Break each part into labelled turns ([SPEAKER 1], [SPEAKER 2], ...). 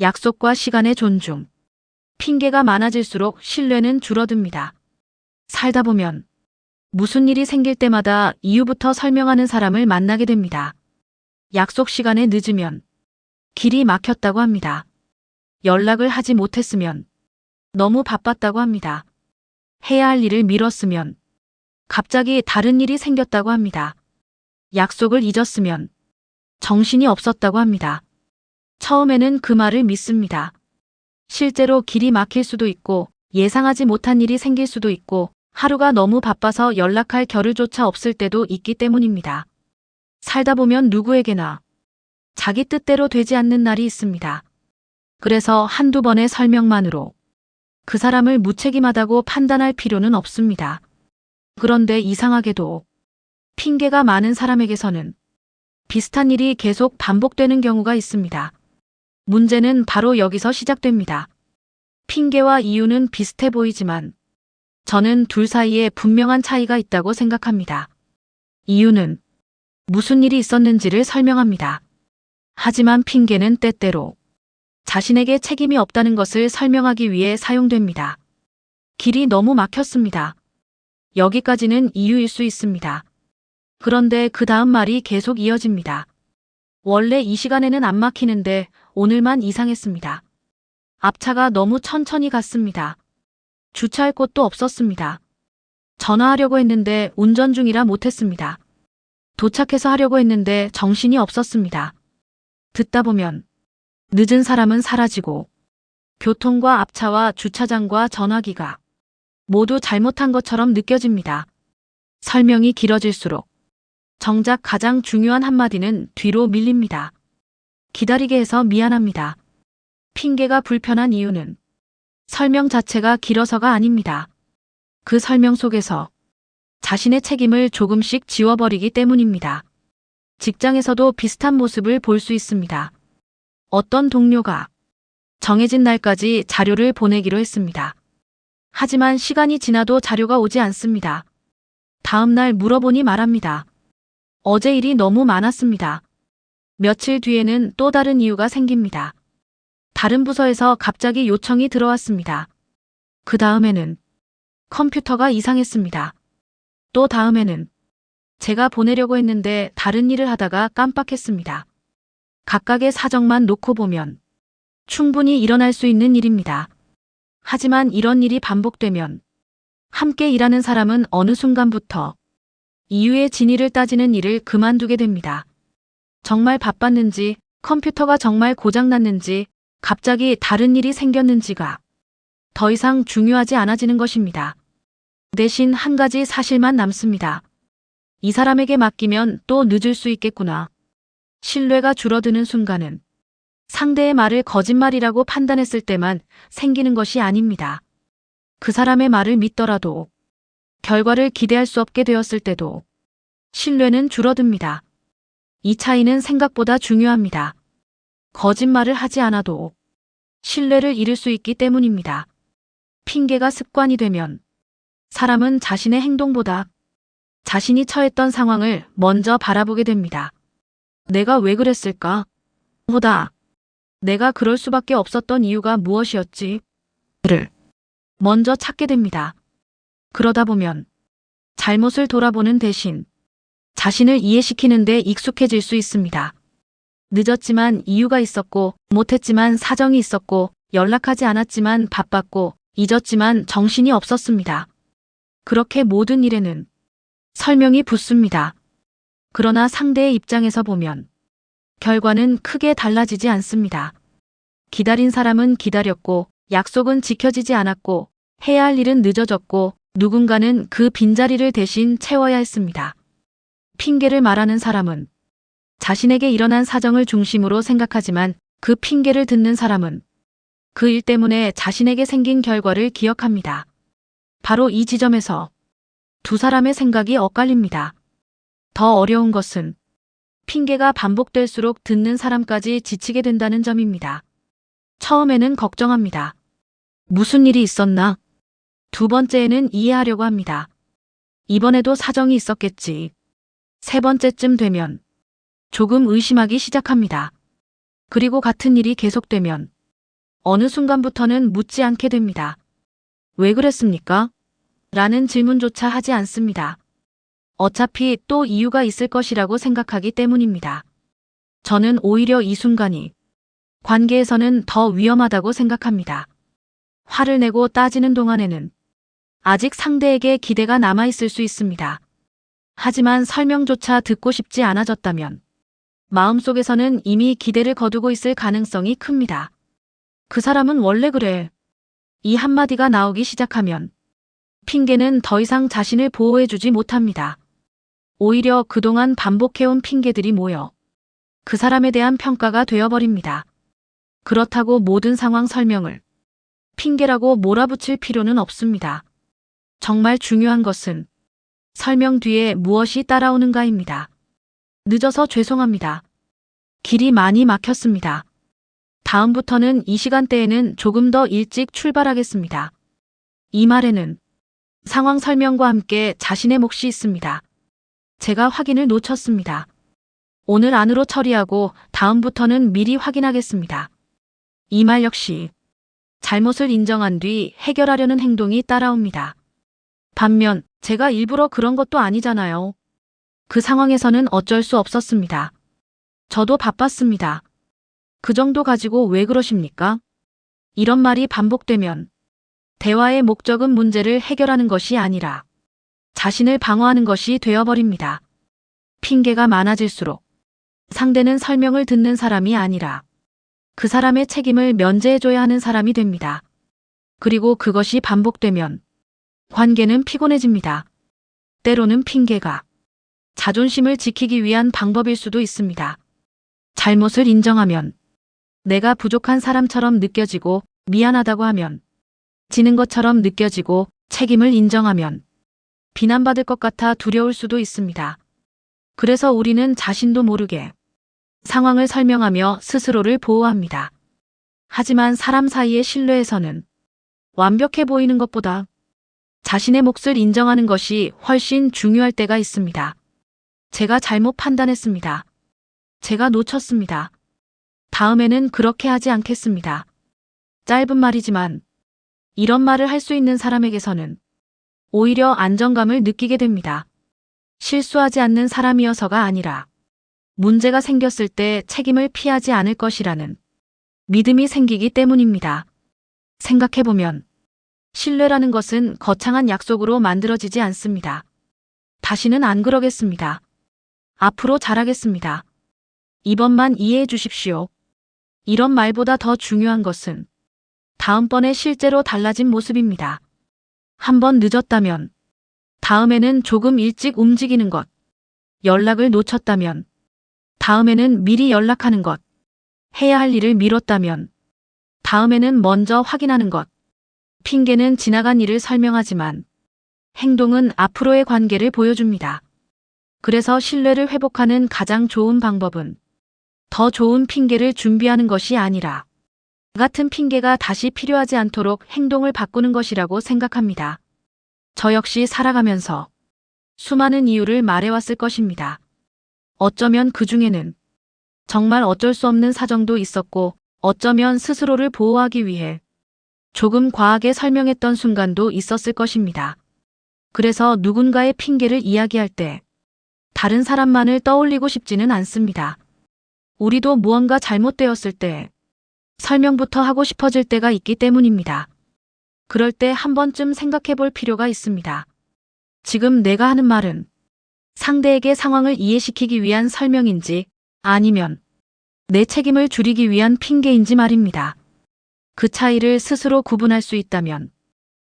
[SPEAKER 1] 약속과 시간의 존중. 핑계가 많아질수록 신뢰는 줄어듭니다. 살다 보면 무슨 일이 생길 때마다 이유부터 설명하는 사람을 만나게 됩니다. 약속 시간에 늦으면 길이 막혔다고 합니다. 연락을 하지 못했으면 너무 바빴다고 합니다. 해야 할 일을 미뤘으면 갑자기 다른 일이 생겼다고 합니다. 약속을 잊었으면 정신이 없었다고 합니다. 처음에는 그 말을 믿습니다. 실제로 길이 막힐 수도 있고 예상하지 못한 일이 생길 수도 있고 하루가 너무 바빠서 연락할 겨를조차 없을 때도 있기 때문입니다. 살다 보면 누구에게나 자기 뜻대로 되지 않는 날이 있습니다. 그래서 한두 번의 설명만으로 그 사람을 무책임하다고 판단할 필요는 없습니다. 그런데 이상하게도 핑계가 많은 사람에게서는 비슷한 일이 계속 반복되는 경우가 있습니다. 문제는 바로 여기서 시작됩니다. 핑계와 이유는 비슷해 보이지만 저는 둘 사이에 분명한 차이가 있다고 생각합니다. 이유는 무슨 일이 있었는지를 설명합니다. 하지만 핑계는 때때로 자신에게 책임이 없다는 것을 설명하기 위해 사용됩니다. 길이 너무 막혔습니다. 여기까지는 이유일 수 있습니다. 그런데 그 다음 말이 계속 이어집니다. 원래 이 시간에는 안 막히는데 오늘만 이상했습니다. 앞차가 너무 천천히 갔습니다. 주차할 곳도 없었습니다. 전화하려고 했는데 운전 중이라 못했습니다. 도착해서 하려고 했는데 정신이 없었습니다. 듣다 보면 늦은 사람은 사라지고 교통과 앞차와 주차장과 전화기가 모두 잘못한 것처럼 느껴집니다. 설명이 길어질수록 정작 가장 중요한 한마디는 뒤로 밀립니다. 기다리게 해서 미안합니다. 핑계가 불편한 이유는 설명 자체가 길어서가 아닙니다. 그 설명 속에서 자신의 책임을 조금씩 지워버리기 때문입니다. 직장에서도 비슷한 모습을 볼 수 있습니다. 어떤 동료가 정해진 날까지 자료를 보내기로 했습니다. 하지만 시간이 지나도 자료가 오지 않습니다. 다음 날 물어보니 말합니다. 어제 일이 너무 많았습니다. 며칠 뒤에는 또 다른 이유가 생깁니다. 다른 부서에서 갑자기 요청이 들어왔습니다. 그 다음에는 컴퓨터가 이상했습니다. 또 다음에는 제가 보내려고 했는데 다른 일을 하다가 깜빡했습니다. 각각의 사정만 놓고 보면 충분히 일어날 수 있는 일입니다. 하지만 이런 일이 반복되면 함께 일하는 사람은 어느 순간부터 이유의 진위를 따지는 일을 그만두게 됩니다. 정말 바빴는지, 컴퓨터가 정말 고장났는지, 갑자기 다른 일이 생겼는지가 더 이상 중요하지 않아지는 것입니다. 대신 한 가지 사실만 남습니다. 이 사람에게 맡기면 또 늦을 수 있겠구나. 신뢰가 줄어드는 순간은 상대의 말을 거짓말이라고 판단했을 때만 생기는 것이 아닙니다. 그 사람의 말을 믿더라도 결과를 기대할 수 없게 되었을 때도 신뢰는 줄어듭니다. 이 차이는 생각보다 중요합니다. 거짓말을 하지 않아도 신뢰를 잃을 수 있기 때문입니다. 핑계가 습관이 되면 사람은 자신의 행동보다 자신이 처했던 상황을 먼저 바라보게 됩니다. 내가 왜 그랬을까? 보다 내가 그럴 수밖에 없었던 이유가 무엇이었지? 를 먼저 찾게 됩니다. 그러다 보면 잘못을 돌아보는 대신 자신을 이해시키는 데 익숙해질 수 있습니다. 늦었지만 이유가 있었고, 못했지만 사정이 있었고, 연락하지 않았지만 바빴고, 잊었지만 정신이 없었습니다. 그렇게 모든 일에는 설명이 붙습니다. 그러나 상대의 입장에서 보면 결과는 크게 달라지지 않습니다. 기다린 사람은 기다렸고, 약속은 지켜지지 않았고, 해야 할 일은 늦어졌고, 누군가는 그 빈자리를 대신 채워야 했습니다. 핑계를 말하는 사람은 자신에게 일어난 사정을 중심으로 생각하지만 그 핑계를 듣는 사람은 그 일 때문에 자신에게 생긴 결과를 기억합니다. 바로 이 지점에서 두 사람의 생각이 엇갈립니다. 더 어려운 것은 핑계가 반복될수록 듣는 사람까지 지치게 된다는 점입니다. 처음에는 걱정합니다. 무슨 일이 있었나? 두 번째에는 이해하려고 합니다. 이번에도 사정이 있었겠지. 세 번째쯤 되면 조금 의심하기 시작합니다. 그리고 같은 일이 계속되면 어느 순간부터는 묻지 않게 됩니다. 왜 그랬습니까? 라는 질문조차 하지 않습니다. 어차피 또 이유가 있을 것이라고 생각하기 때문입니다. 저는 오히려 이 순간이 관계에서는 더 위험하다고 생각합니다. 화를 내고 따지는 동안에는 아직 상대에게 기대가 남아있을 수 있습니다. 하지만 설명조차 듣고 싶지 않아졌다면 마음속에서는 이미 기대를 거두고 있을 가능성이 큽니다. 그 사람은 원래 그래. 이 한마디가 나오기 시작하면 핑계는 더 이상 자신을 보호해주지 못합니다. 오히려 그동안 반복해온 핑계들이 모여 그 사람에 대한 평가가 되어버립니다. 그렇다고 모든 상황 설명을 핑계라고 몰아붙일 필요는 없습니다. 정말 중요한 것은 설명 뒤에 무엇이 따라오는가입니다. 늦어서 죄송합니다. 길이 많이 막혔습니다. 다음부터는 이 시간대에는 조금 더 일찍 출발하겠습니다. 이 말에는 상황 설명과 함께 자신의 몫이 있습니다. 제가 확인을 놓쳤습니다. 오늘 안으로 처리하고 다음부터는 미리 확인하겠습니다. 이 말 역시 잘못을 인정한 뒤 해결하려는 행동이 따라옵니다. 반면 제가 일부러 그런 것도 아니잖아요. 그 상황에서는 어쩔 수 없었습니다. 저도 바빴습니다. 그 정도 가지고 왜 그러십니까? 이런 말이 반복되면 대화의 목적은 문제를 해결하는 것이 아니라 자신을 방어하는 것이 되어버립니다. 핑계가 많아질수록 상대는 설명을 듣는 사람이 아니라 그 사람의 책임을 면제해줘야 하는 사람이 됩니다. 그리고 그것이 반복되면 관계는 피곤해집니다. 때로는 핑계가 자존심을 지키기 위한 방법일 수도 있습니다. 잘못을 인정하면 내가 부족한 사람처럼 느껴지고 미안하다고 하면 지는 것처럼 느껴지고 책임을 인정하면 비난받을 것 같아 두려울 수도 있습니다. 그래서 우리는 자신도 모르게 상황을 설명하며 스스로를 보호합니다. 하지만 사람 사이의 신뢰에서는 완벽해 보이는 것보다 자신의 몫을 인정하는 것이 훨씬 중요할 때가 있습니다. 제가 잘못 판단했습니다. 제가 놓쳤습니다. 다음에는 그렇게 하지 않겠습니다. 짧은 말이지만 이런 말을 할 수 있는 사람에게서는 오히려 안정감을 느끼게 됩니다. 실수하지 않는 사람이어서가 아니라 문제가 생겼을 때 책임을 피하지 않을 것이라는 믿음이 생기기 때문입니다. 생각해보면 신뢰라는 것은 거창한 약속으로 만들어지지 않습니다. 다시는 안 그러겠습니다. 앞으로 잘하겠습니다. 이번만 이해해 주십시오. 이런 말보다 더 중요한 것은 다음번에 실제로 달라진 모습입니다. 한 번 늦었다면 다음에는 조금 일찍 움직이는 것, 연락을 놓쳤다면 다음에는 미리 연락하는 것, 해야 할 일을 미뤘다면 다음에는 먼저 확인하는 것. 핑계는 지나간 일을 설명하지만 행동은 앞으로의 관계를 보여줍니다. 그래서 신뢰를 회복하는 가장 좋은 방법은 더 좋은 핑계를 준비하는 것이 아니라 같은 핑계가 다시 필요하지 않도록 행동을 바꾸는 것이라고 생각합니다. 저 역시 살아가면서 수많은 이유를 말해왔을 것입니다. 어쩌면 그 중에는 정말 어쩔 수 없는 사정도 있었고 어쩌면 스스로를 보호하기 위해 조금 과하게 설명했던 순간도 있었을 것입니다. 그래서 누군가의 핑계를 이야기할 때 다른 사람만을 떠올리고 싶지는 않습니다. 우리도 무언가 잘못되었을 때 설명부터 하고 싶어질 때가 있기 때문입니다. 그럴 때 한 번쯤 생각해 볼 필요가 있습니다. 지금 내가 하는 말은 상대에게 상황을 이해시키기 위한 설명인지 아니면 내 책임을 줄이기 위한 핑계인지 말입니다. 그 차이를 스스로 구분할 수 있다면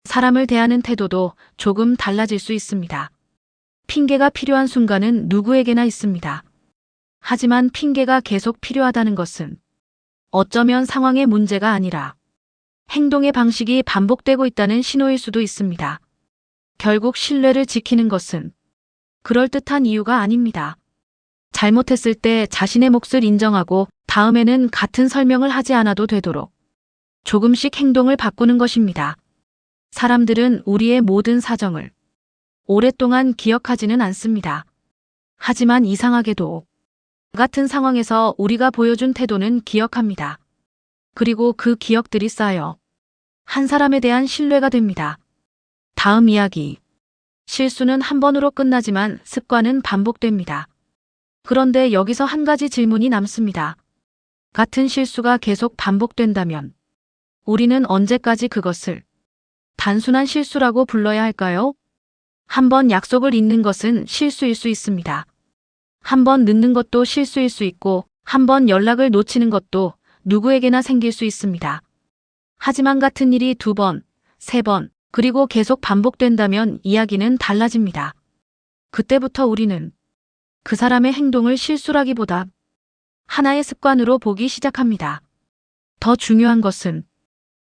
[SPEAKER 1] 사람을 대하는 태도도 조금 달라질 수 있습니다. 핑계가 필요한 순간은 누구에게나 있습니다. 하지만 핑계가 계속 필요하다는 것은 어쩌면 상황의 문제가 아니라 행동의 방식이 반복되고 있다는 신호일 수도 있습니다. 결국 신뢰를 지키는 것은 그럴듯한 이유가 아닙니다. 잘못했을 때 자신의 몫을 인정하고 다음에는 같은 설명을 하지 않아도 되도록 조금씩 행동을 바꾸는 것입니다. 사람들은 우리의 모든 사정을 오랫동안 기억하지는 않습니다. 하지만 이상하게도 같은 상황에서 우리가 보여준 태도는 기억합니다. 그리고 그 기억들이 쌓여 한 사람에 대한 신뢰가 됩니다. 다음 이야기. 실수는 한 번으로 끝나지만 습관은 반복됩니다. 그런데 여기서 한 가지 질문이 남습니다. 같은 실수가 계속 반복된다면 우리는 언제까지 그것을 단순한 실수라고 불러야 할까요? 한 번 약속을 잊는 것은 실수일 수 있습니다. 한 번 늦는 것도 실수일 수 있고 한 번 연락을 놓치는 것도 누구에게나 생길 수 있습니다. 하지만 같은 일이 2번, 3번, 그리고 계속 반복된다면 이야기는 달라집니다. 그때부터 우리는 그 사람의 행동을 실수라기보다 하나의 습관으로 보기 시작합니다. 더 중요한 것은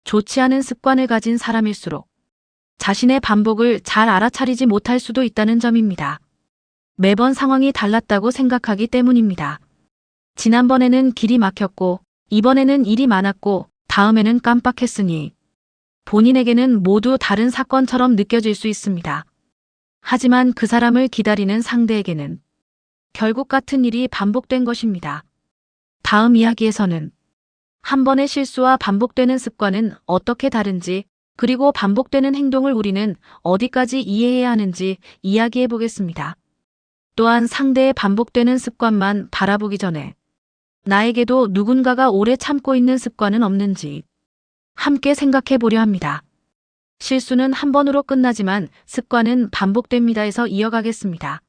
[SPEAKER 1] 좋지 않은 습관을 가진 사람일수록 자신의 반복을 잘 알아차리지 못할 수도 있다는 점입니다. 매번 상황이 달랐다고 생각하기 때문입니다. 지난번에는 길이 막혔고, 이번에는 일이 많았고, 다음에는 깜빡했으니 본인에게는 모두 다른 사건처럼 느껴질 수 있습니다. 하지만 그 사람을 기다리는 상대에게는 결국 같은 일이 반복된 것입니다. 다음 이야기에서는 한 번의 실수와 반복되는 습관은 어떻게 다른지, 그리고 반복되는 행동을 우리는 어디까지 이해해야 하는지 이야기해 보겠습니다. 또한 상대의 반복되는 습관만 바라보기 전에 나에게도 누군가가 오래 참고 있는 습관은 없는지 함께 생각해 보려 합니다. 실수는 한 번으로 끝나지만 습관은 반복됩니다에서 이어가겠습니다.